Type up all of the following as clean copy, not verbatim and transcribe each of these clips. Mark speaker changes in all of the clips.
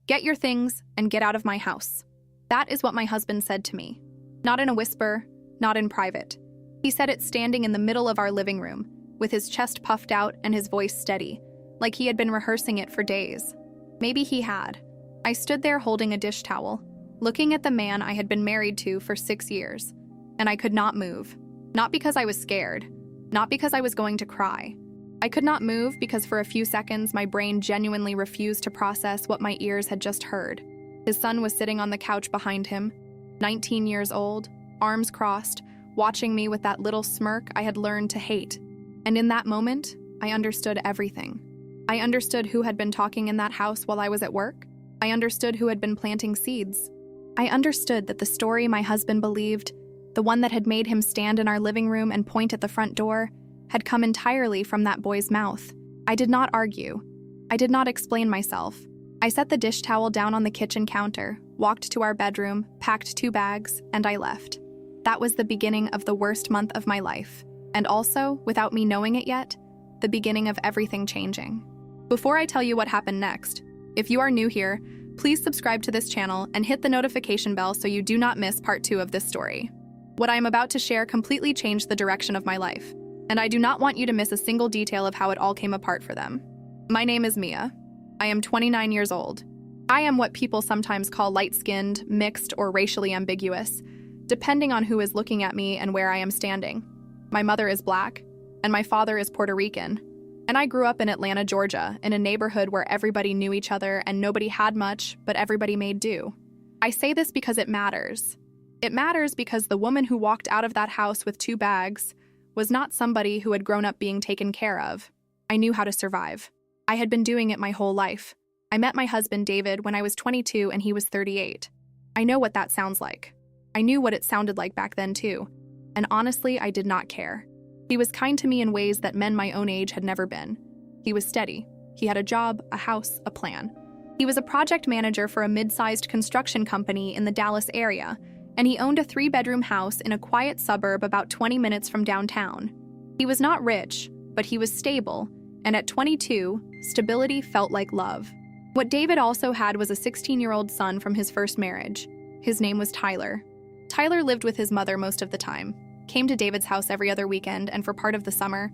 Speaker 1: Get your things and get out of my house. That is what my husband said to me. Not in a whisper, not in private. He said it standing in the middle of our living room, with his chest puffed out and his voice steady, like he had been rehearsing it for days. Maybe he had. I stood there holding a dish towel, looking at the man I had been married to for 6 years, and I could not move. Not because I was scared, not because I was going to cry. I could not move because for a few seconds my brain genuinely refused to process what my ears had just heard. His son was sitting on the couch behind him, 19 years old, arms crossed, watching me with that little smirk I had learned to hate. And in that moment, I understood everything. I understood who had been talking in that house while I was at work. I understood who had been planting seeds. I understood that the story my husband believed, the one that had made him stand in our living room and point at the front door, had come entirely from that boy's mouth. I did not argue. I did not explain myself. I set the dish towel down on the kitchen counter, walked to our bedroom, packed 2 bags, and I left. That was the beginning of the worst month of my life, and also, without me knowing it yet, the beginning of everything changing. Before I tell you what happened next, if you are new here, please subscribe to this channel and hit the notification bell so you do not miss part 2 of this story. What I am about to share completely changed the direction of my life, and I do not want you to miss a single detail of how it all came apart for them. My name is Mia. I am 29 years old. I am what people sometimes call light-skinned, mixed, or racially ambiguous, depending on who is looking at me and where I am standing. My mother is Black, and my father is Puerto Rican. And I grew up in Atlanta, Georgia, in a neighborhood where everybody knew each other and nobody had much, but everybody made do. I say this because it matters. It matters because the woman who walked out of that house with 2 bags was not somebody who had grown up being taken care of. I knew how to survive. I had been doing it my whole life. I met my husband, David, when I was 22 and he was 38. I know what that sounds like. I knew what it sounded like back then, too. And honestly, I did not care. He was kind to me in ways that men my own age had never been. He was steady. He had a job, a house, a plan. He was a project manager for a mid-sized construction company in the Dallas area, and he owned a 3-bedroom house in a quiet suburb about 20 minutes from downtown. He was not rich, but he was stable, and at 22, stability felt like love. What David also had was a 16-year-old son from his first marriage. His name was Tyler. Tyler lived with his mother most of the time, came to David's house every other weekend and for part of the summer,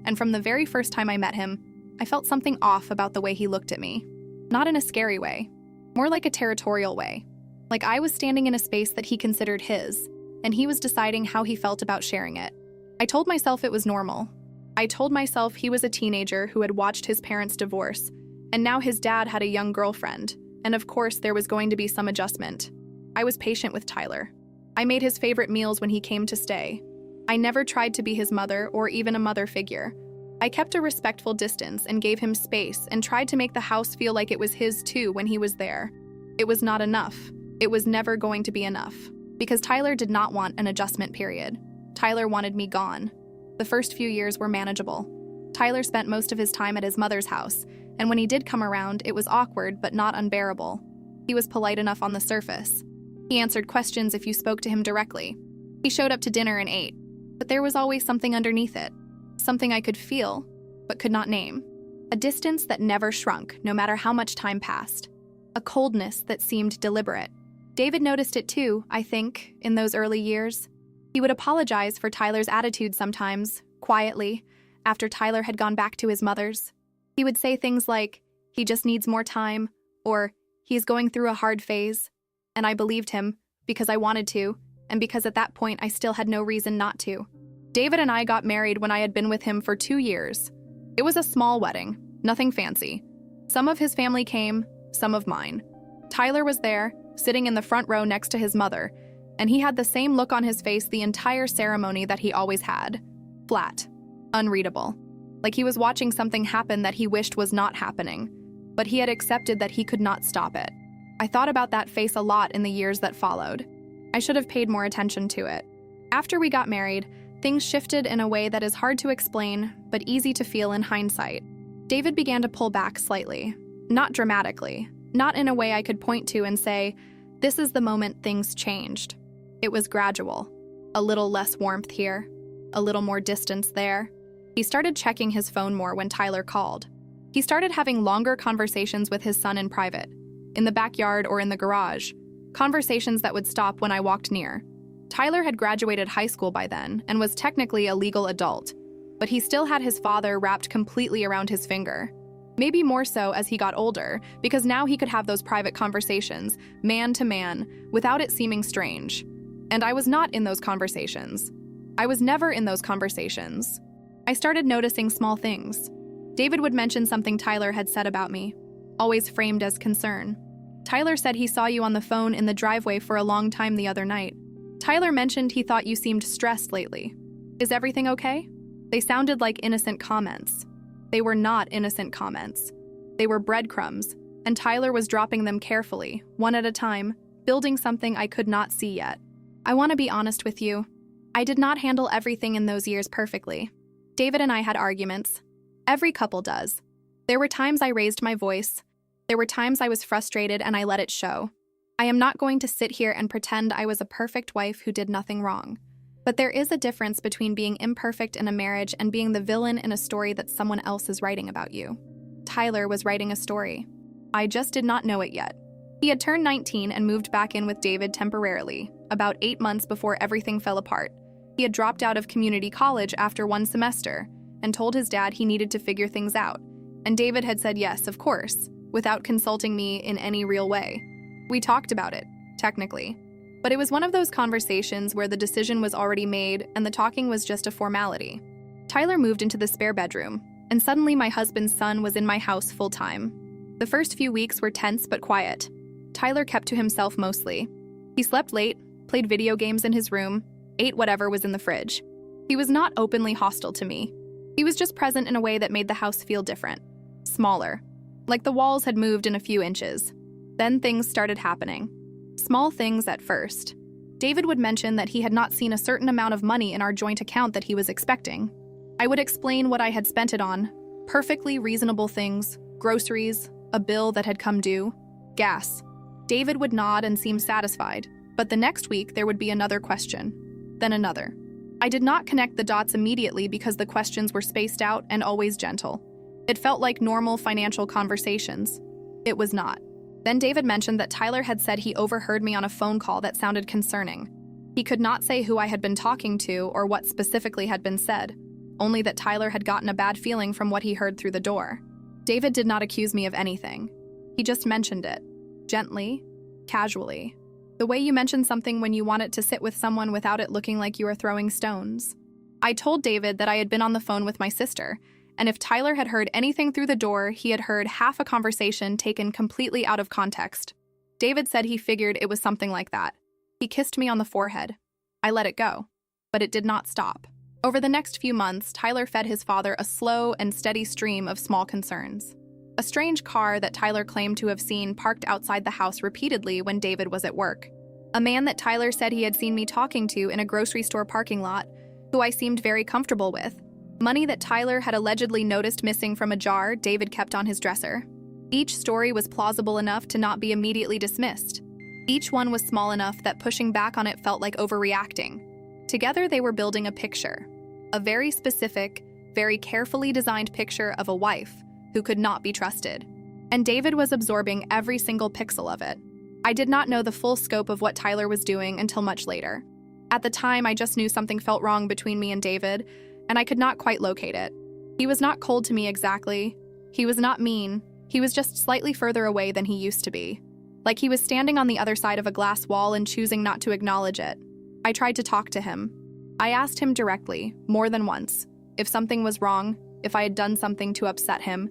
Speaker 1: and from the very first time I met him, I felt something off about the way he looked at me. Not in a scary way, more like a territorial way. Like I was standing in a space that he considered his, and he was deciding how he felt about sharing it. I told myself it was normal. I told myself he was a teenager who had watched his parents divorce, and now his dad had a young girlfriend, and of course there was going to be some adjustment. I was patient with Tyler. I made his favorite meals when he came to stay. I never tried to be his mother or even a mother figure. I kept a respectful distance and gave him space and tried to make the house feel like it was his too when he was there. It was not enough. It was never going to be enough. Because Tyler did not want an adjustment period. Tyler wanted me gone. The first few years were manageable. Tyler spent most of his time at his mother's house, and when he did come around, it was awkward but not unbearable. He was polite enough on the surface. He answered questions if you spoke to him directly. He showed up to dinner and ate, but there was always something underneath it. Something I could feel, but could not name. A distance that never shrunk, no matter how much time passed. A coldness that seemed deliberate. David noticed it too, I think, in those early years. He would apologize for Tyler's attitude sometimes, quietly, after Tyler had gone back to his mother's. He would say things like, "He just needs more time," or "He's going through a hard phase." And I believed him, because I wanted to, and because at that point I still had no reason not to. David and I got married when I had been with him for 2 years. It was a small wedding, nothing fancy. Some of his family came, some of mine. Tyler was there, sitting in the front row next to his mother, and he had the same look on his face the entire ceremony that he always had. Flat. Unreadable. Like he was watching something happen that he wished was not happening, but he had accepted that he could not stop it. I thought about that face a lot in the years that followed. I should have paid more attention to it. After we got married, things shifted in a way that is hard to explain, but easy to feel in hindsight. David began to pull back slightly. Not dramatically. Not in a way I could point to and say, this is the moment things changed. It was gradual. A little less warmth here. A little more distance there. He started checking his phone more when Tyler called. He started having longer conversations with his son in private. in the backyard, or in the garage. Conversations that would stop when I walked near. Tyler had graduated high school by then and was technically a legal adult, but he still had his father wrapped completely around his finger. Maybe more so as he got older, because now he could have those private conversations, man to man, without it seeming strange. And I was not in those conversations. I was never in those conversations. I started noticing small things. David would mention something Tyler had said about me, always framed as concern. Tyler said he saw you on the phone in the driveway for a long time the other night. Tyler mentioned he thought you seemed stressed lately. Is everything okay? They sounded like innocent comments. They were not innocent comments. They were breadcrumbs, and Tyler was dropping them carefully, one at a time, building something I could not see yet. I want to be honest with you. I did not handle everything in those years perfectly. David and I had arguments. Every couple does. There were times I raised my voice. There were times I was frustrated and I let it show. I am not going to sit here and pretend I was a perfect wife who did nothing wrong. But there is a difference between being imperfect in a marriage and being the villain in a story that someone else is writing about you. Tyler was writing a story. I just did not know it yet. He had turned 19 and moved back in with David temporarily, about 8 months before everything fell apart. He had dropped out of community college after one semester and told his dad he needed to figure things out. And David had said yes, of course, without consulting me in any real way. We talked about it, technically. But it was one of those conversations where the decision was already made and the talking was just a formality. Tyler moved into the spare bedroom, and suddenly my husband's son was in my house full-time. The first few weeks were tense but quiet. Tyler kept to himself mostly. He slept late, played video games in his room, ate whatever was in the fridge. He was not openly hostile to me. He was just present in a way that made the house feel different. Smaller. Like the walls had moved in a few inches. Then things started happening. Small things at first. David would mention that he had not seen a certain amount of money in our joint account that he was expecting. I would explain what I had spent it on. Perfectly reasonable things, groceries, a bill that had come due, gas. David would nod and seem satisfied, but the next week there would be another question, then another. I did not connect the dots immediately because the questions were spaced out and always gentle. It felt like normal financial conversations. It was not. Then David mentioned that Tyler had said he overheard me on a phone call that sounded concerning. He could not say who I had been talking to or what specifically had been said, only that Tyler had gotten a bad feeling from what he heard through the door. David did not accuse me of anything. He just mentioned it. Gently, casually. The way you mention something when you want it to sit with someone without it looking like you are throwing stones. I told David that I had been on the phone with my sister, and if Tyler had heard anything through the door, he had heard half a conversation taken completely out of context. David said he figured it was something like that. He kissed me on the forehead. I let it go, but it did not stop. Over the next few months, Tyler fed his father a slow and steady stream of small concerns. A strange car that Tyler claimed to have seen parked outside the house repeatedly when David was at work. A man that Tyler said he had seen me talking to in a grocery store parking lot, who I seemed very comfortable with. Money that Tyler had allegedly noticed missing from a jar David kept on his dresser. Each story was plausible enough to not be immediately dismissed. Each one was small enough that pushing back on it felt like overreacting. Together they were building a picture. A very specific, very carefully designed picture of a wife who could not be trusted. And David was absorbing every single pixel of it. I did not know the full scope of what Tyler was doing until much later. At the time, I just knew something felt wrong between me and David, and I could not quite locate it. He was not cold to me exactly. He was not mean. He was just slightly further away than he used to be. Like he was standing on the other side of a glass wall and choosing not to acknowledge it. I tried to talk to him. I asked him directly, more than once, if something was wrong, if I had done something to upset him,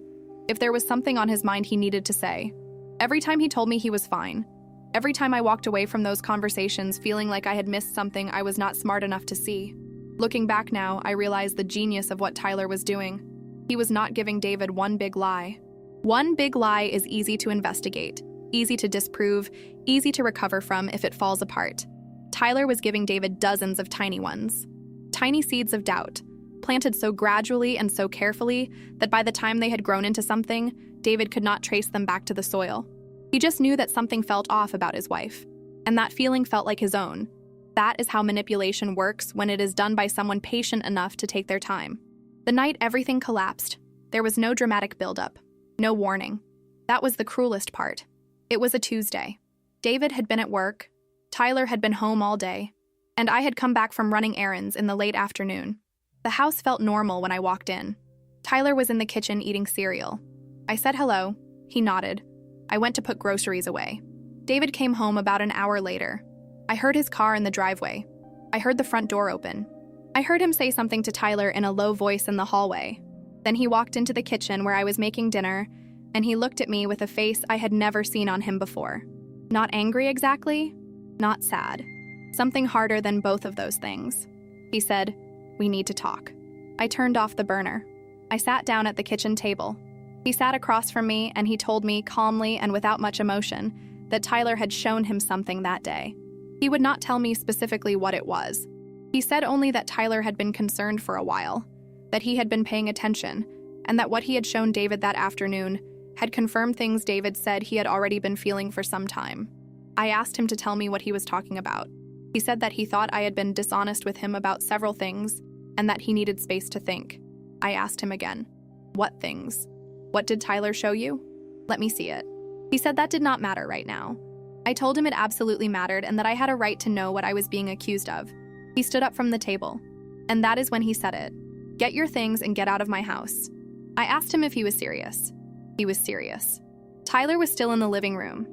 Speaker 1: if there was something on his mind he needed to say. Every time he told me he was fine. Every time I walked away from those conversations feeling like I had missed something I was not smart enough to see. Looking back now, I realized the genius of what Tyler was doing. He was not giving David one big lie. One big lie is easy to investigate, easy to disprove, easy to recover from if it falls apart. Tyler was giving David dozens of tiny ones. Tiny seeds of doubt, planted so gradually and so carefully that by the time they had grown into something, David could not trace them back to the soil. He just knew that something felt off about his wife, and that feeling felt like his own. That is how manipulation works when it is done by someone patient enough to take their time. The night everything collapsed, there was no dramatic buildup, no warning. That was the cruelest part. It was a Tuesday. David had been at work, Tyler had been home all day, and I had come back from running errands in the late afternoon. The house felt normal when I walked in. Tyler was in the kitchen eating cereal. I said hello. He nodded. I went to put groceries away. David came home about an hour later. I heard his car in the driveway. I heard the front door open. I heard him say something to Tyler in a low voice in the hallway. Then he walked into the kitchen where I was making dinner, and he looked at me with a face I had never seen on him before. Not angry exactly, not sad. Something harder than both of those things. He said, "We need to talk." I turned off the burner. I sat down at the kitchen table. He sat across from me and he told me calmly and without much emotion that Tyler had shown him something that day. He would not tell me specifically what it was. He said only that Tyler had been concerned for a while, that he had been paying attention, and that what he had shown David that afternoon had confirmed things David said he had already been feeling for some time. I asked him to tell me what he was talking about. He said that he thought I had been dishonest with him about several things and that he needed space to think. I asked him again, "What things? What did Tyler show you? Let me see it." He said that did not matter right now. I told him it absolutely mattered and that I had a right to know what I was being accused of. He stood up from the table, and that is when he said it. "Get your things and get out of my house." I asked him if he was serious. He was serious. Tyler was still in the living room.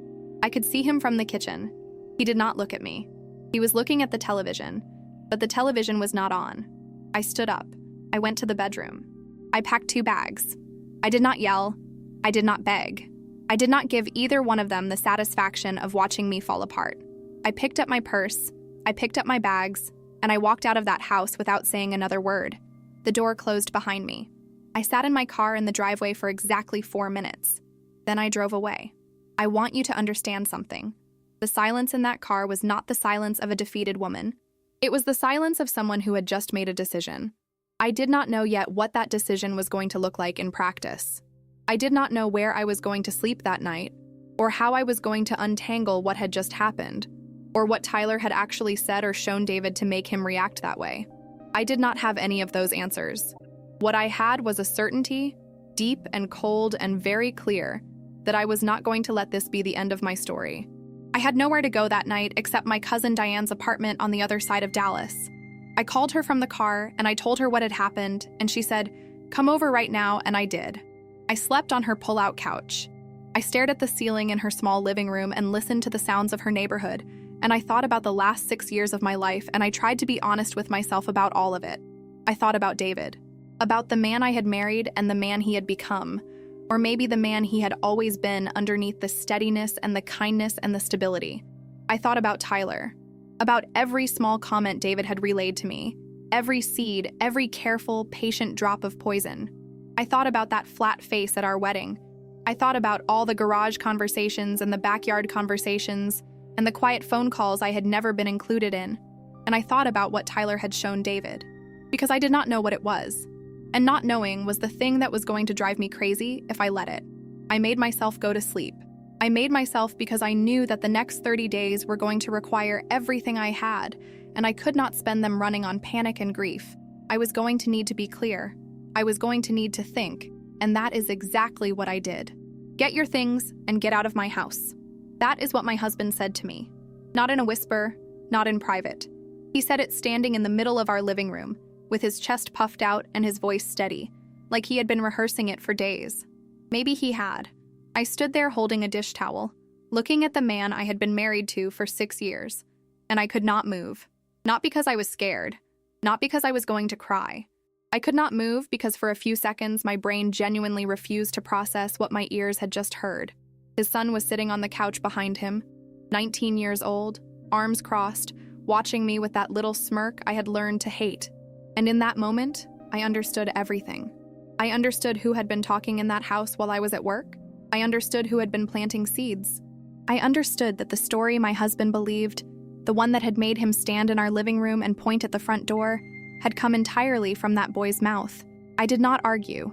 Speaker 1: I could see him from the kitchen. He did not look at me. He was looking at the television, but the television was not on. I stood up. I went to the bedroom. I packed 2 bags. I did not yell. I did not beg. I did not give either one of them the satisfaction of watching me fall apart. I picked up my purse, I picked up my bags, and I walked out of that house without saying another word. The door closed behind me. I sat in my car in the driveway for exactly 4 minutes. Then I drove away. I want you to understand something. The silence in that car was not the silence of a defeated woman. It was the silence of someone who had just made a decision. I did not know yet what that decision was going to look like in practice. I did not know where I was going to sleep that night, or how I was going to untangle what had just happened, or what Tyler had actually said or shown David to make him react that way. I did not have any of those answers. What I had was a certainty, deep and cold and very clear, that I was not going to let this be the end of my story. I had nowhere to go that night except my cousin Diane's apartment on the other side of Dallas. I called her from the car and I told her what had happened, and she said, "Come over right now," and I did. I slept on her pull-out couch. I stared at the ceiling in her small living room and listened to the sounds of her neighborhood, and I thought about the last 6 years of my life, and I tried to be honest with myself about all of it. I thought about David, about the man I had married and the man he had become, or maybe the man he had always been underneath the steadiness and the kindness and the stability. I thought about Tyler, about every small comment David had relayed to me, every seed, every careful, patient drop of poison. I thought about that flat face at our wedding. I thought about all the garage conversations and the backyard conversations and the quiet phone calls I had never been included in. And I thought about what Tyler had shown David, because I did not know what it was. And not knowing was the thing that was going to drive me crazy if I let it. I made myself go to sleep. I made myself because I knew that the next 30 days were going to require everything I had, and I could not spend them running on panic and grief. I was going to need to be clear. I was going to need to think, and that is exactly what I did. "Get your things and get out of my house." That is what my husband said to me. Not in a whisper, not in private. He said it standing in the middle of our living room, with his chest puffed out and his voice steady, like he had been rehearsing it for days. Maybe he had. I stood there holding a dish towel, looking at the man I had been married to for 6 years, and I could not move. Not because I was scared, not because I was going to cry. I could not move because for a few seconds my brain genuinely refused to process what my ears had just heard. His son was sitting on the couch behind him, 19 years old, arms crossed, watching me with that little smirk I had learned to hate. And in that moment, I understood everything. I understood who had been talking in that house while I was at work. I understood who had been planting seeds. I understood that the story my husband believed, the one that had made him stand in our living room and point at the front door, had come entirely from that boy's mouth. I did not argue.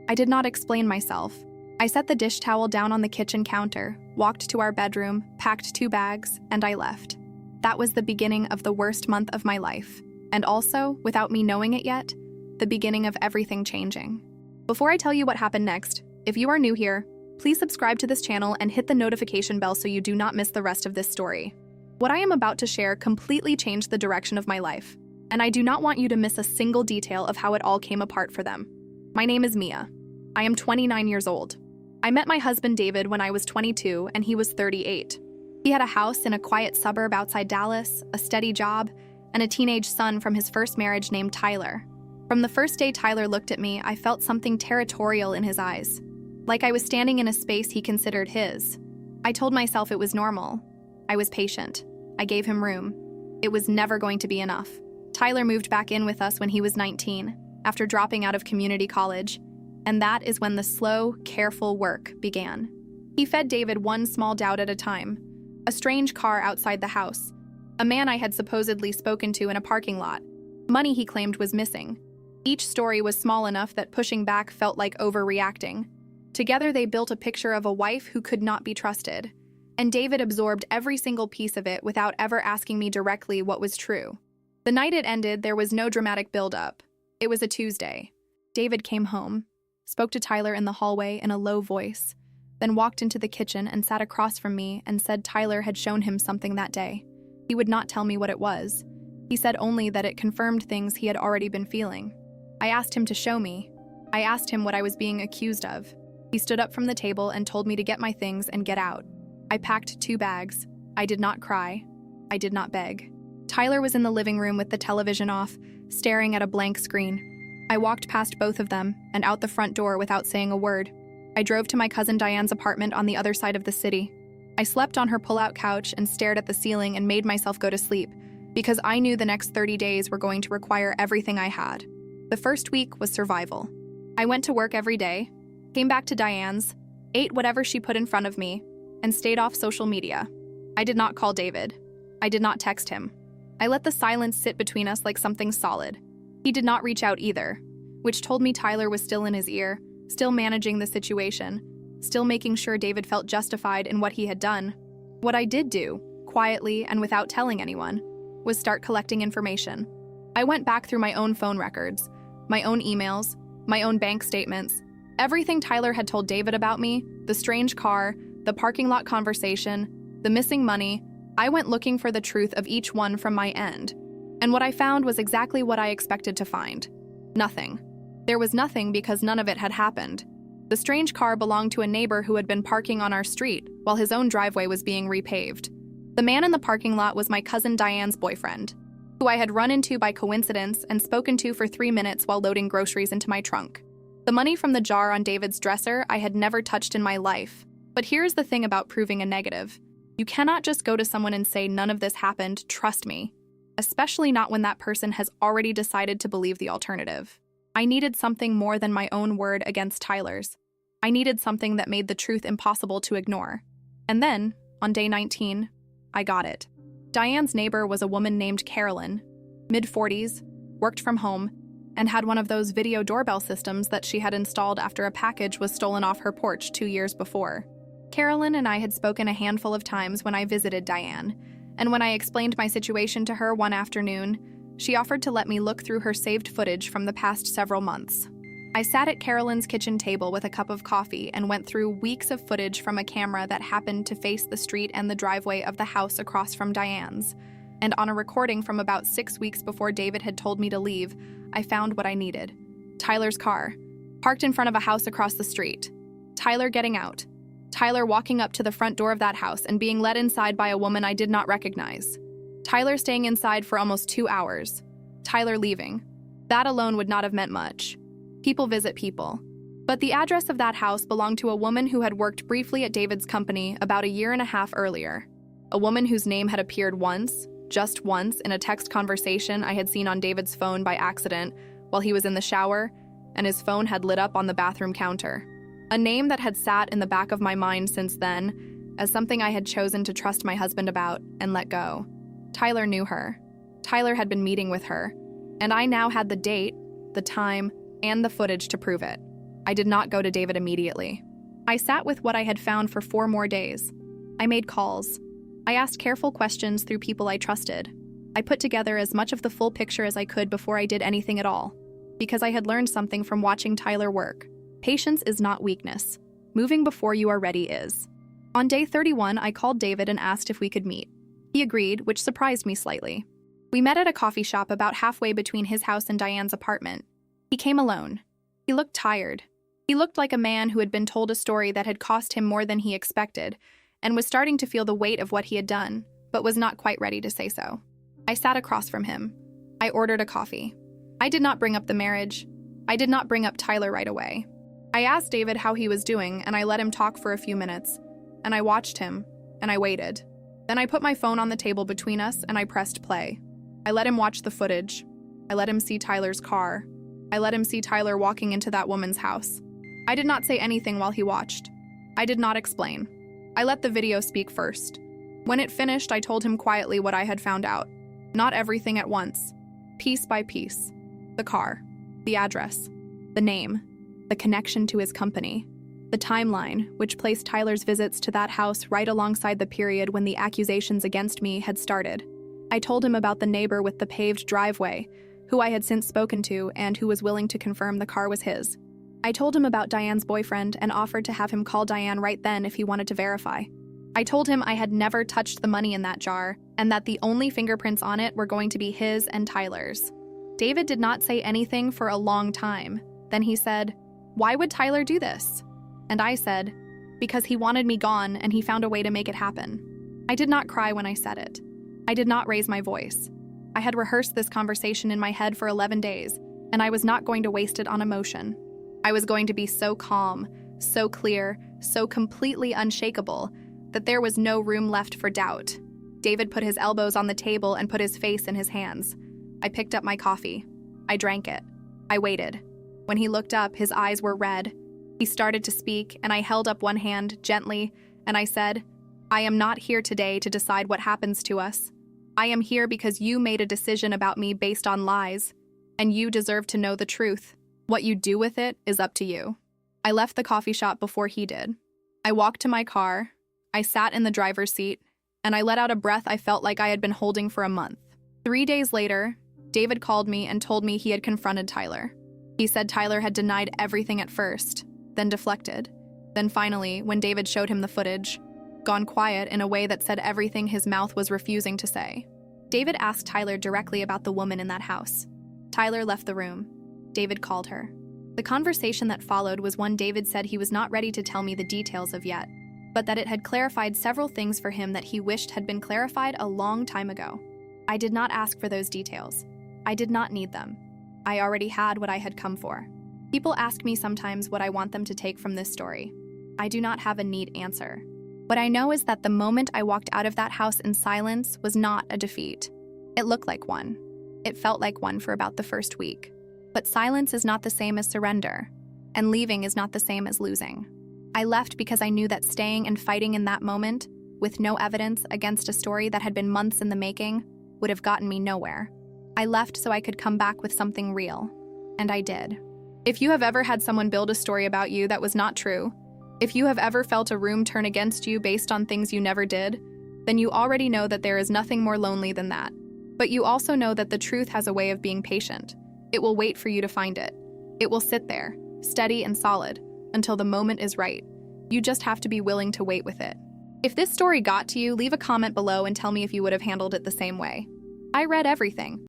Speaker 1: I did not explain myself. I set the dish towel down on the kitchen counter, walked to our bedroom, packed 2 bags, and I left. That was the beginning of the worst month of my life, and also, without me knowing it yet, the beginning of everything changing. Before I tell you what happened next, if you are new here, Please subscribe to this channel and hit the notification bell so you do not miss the rest of this story. What I am about to share completely changed the direction of my life, and I do not want you to miss a single detail of how it all came apart for them. My name is Mia. I am 29 years old. I met my husband David when I was 22 and he was 38. He had a house in a quiet suburb outside Dallas, a steady job, and a teenage son from his first marriage named Tyler. From the first day Tyler looked at me, I felt something territorial in his eyes, like I was standing in a space he considered his. I told myself it was normal. I was patient. I gave him room. It was never going to be enough. Tyler moved back in with us when he was 19, after dropping out of community college, and that is when the slow, careful work began. He fed David one small doubt at a time: a strange car outside the house, a man I had supposedly spoken to in a parking lot, money he claimed was missing. Each story was small enough that pushing back felt like overreacting. Together they built a picture of a wife who could not be trusted, and David absorbed every single piece of it without ever asking me directly what was true. The night it ended, there was no dramatic build-up. It was a Tuesday. David came home, spoke to Tyler in the hallway in a low voice, then walked into the kitchen and sat across from me and said Tyler had shown him something that day. He would not tell me what it was. He said only that it confirmed things he had already been feeling. I asked him to show me. I asked him what I was being accused of. He stood up from the table and told me to get my things and get out. I packed 2 bags. I did not cry. I did not beg. Tyler was in the living room with the television off, staring at a blank screen. I walked past both of them and out the front door without saying a word. I drove to my cousin Diane's apartment on the other side of the city. I slept on her pull-out couch and stared at the ceiling and made myself go to sleep, because I knew the next 30 days were going to require everything I had. The first week was survival. I went to work every day, came back to Diane's, ate whatever she put in front of me, and stayed off social media. I did not call David. I did not text him. I let the silence sit between us like something solid. He did not reach out either, which told me Tyler was still in his ear, still managing the situation, still making sure David felt justified in what he had done. What I did do, quietly and without telling anyone, was start collecting information. I went back through my own phone records, my own emails, my own bank statements, everything Tyler had told David about me, the strange car, the parking lot conversation, the missing money. I went looking for the truth of each one from my end. And what I found was exactly what I expected to find. Nothing. There was nothing because none of it had happened. The strange car belonged to a neighbor who had been parking on our street while his own driveway was being repaved. The man in the parking lot was my cousin Diane's boyfriend, who I had run into by coincidence and spoken to for 3 minutes while loading groceries into my trunk. The money from the jar on David's dresser I had never touched in my life. But here's the thing about proving a negative. You cannot just go to someone and say none of this happened, trust me. Especially not when that person has already decided to believe the alternative. I needed something more than my own word against Tyler's. I needed something that made the truth impossible to ignore. And then, on day 19, I got it. Diane's neighbor was a woman named Carolyn, mid-40s, worked from home, and had one of those video doorbell systems that she had installed after a package was stolen off her porch 2 years before. Carolyn and I had spoken a handful of times when I visited Diane, and when I explained my situation to her one afternoon, she offered to let me look through her saved footage from the past several months. I sat at Carolyn's kitchen table with a cup of coffee and went through weeks of footage from a camera that happened to face the street and the driveway of the house across from Diane's. And on a recording from about 6 weeks before David had told me to leave, I found what I needed. Tyler's car, parked in front of a house across the street. Tyler getting out. Tyler walking up to the front door of that house and being led inside by a woman I did not recognize. Tyler staying inside for almost 2 hours. Tyler leaving. That alone would not have meant much. People visit people. But the address of that house belonged to a woman who had worked briefly at David's company about 1.5 years earlier. A woman whose name had appeared once, just once, in a text conversation I had seen on David's phone by accident while he was in the shower, and his phone had lit up on the bathroom counter. A name that had sat in the back of my mind since then as something I had chosen to trust my husband about and let go. Tyler knew her. Tyler had been meeting with her, and I now had the date, the time, and the footage to prove it. I did not go to David immediately. I sat with what I had found for 4 more days. I made calls. I asked careful questions through people I trusted. I put together as much of the full picture as I could before I did anything at all, because I had learned something from watching Tyler work. Patience is not weakness. moving before you are ready is. On day 31, I called David and asked if we could meet. He agreed, which surprised me slightly. We met at a coffee shop about halfway between his house and Diane's apartment. He came alone. He looked tired. He looked like a man who had been told a story that had cost him more than he expected, and was starting to feel the weight of what he had done, but was not quite ready to say so. I sat across from him. I ordered a coffee. I did not bring up the marriage. I did not bring up Tyler right away. I asked David how he was doing, and I let him talk for a few minutes, and I watched him, and I waited. Then I put my phone on the table between us, and I pressed play. I let him watch the footage. I let him see Tyler's car. I let him see Tyler walking into that woman's house. I did not say anything while he watched. I did not explain. I let the video speak first. When it finished, I told him quietly what I had found out. Not everything at once. Piece by piece. The car. The address. The name. The connection to his company. The timeline, which placed Tyler's visits to that house right alongside the period when the accusations against me had started. I told him about the neighbor with the paved driveway, who I had since spoken to and who was willing to confirm the car was his. I told him about Diane's boyfriend and offered to have him call Diane right then if he wanted to verify. I told him I had never touched the money in that jar and that the only fingerprints on it were going to be his and Tyler's. David did not say anything for a long time. Then he said, "Why would Tyler do this?" And I said, "Because he wanted me gone and he found a way to make it happen." I did not cry when I said it. I did not raise my voice. I had rehearsed this conversation in my head for 11 days, and I was not going to waste it on emotion. I was going to be so calm, so clear, so completely unshakable, that there was no room left for doubt. David put his elbows on the table and put his face in his hands. I picked up my coffee. I drank it. I waited. When he looked up, his eyes were red. He started to speak, and I held up one hand gently, and I said, "I am not here today to decide what happens to us. I am here because you made a decision about me based on lies, and you deserve to know the truth. What you do with it is up to you." I left the coffee shop before he did. I walked to my car. I sat in the driver's seat, and I let out a breath I felt like I had been holding for a month. 3 days later, David called me and told me he had confronted Tyler. He said Tyler had denied everything at first, then deflected. Then finally, when David showed him the footage, gone quiet in a way that said everything his mouth was refusing to say. David asked Tyler directly about the woman in that house. Tyler left the room. David called her. The conversation that followed was one David said he was not ready to tell me the details of yet, but that it had clarified several things for him that he wished had been clarified a long time ago. I did not ask for those details. I did not need them. I already had what I had come for. People ask me sometimes what I want them to take from this story. I do not have a neat answer. What I know is that the moment I walked out of that house in silence was not a defeat. It looked like one. It felt like one for about the first week. But silence is not the same as surrender, and leaving is not the same as losing. I left because I knew that staying and fighting in that moment, with no evidence against a story that had been months in the making, would have gotten me nowhere. I left so I could come back with something real, and I did. If you have ever had someone build a story about you that was not true, if you have ever felt a room turn against you based on things you never did, then you already know that there is nothing more lonely than that. But you also know that the truth has a way of being patient. It will wait for you to find it. It will sit there, steady and solid, until the moment is right. You just have to be willing to wait with it. If this story got to you, leave a comment below and tell me if you would have handled it the same way. I read everything.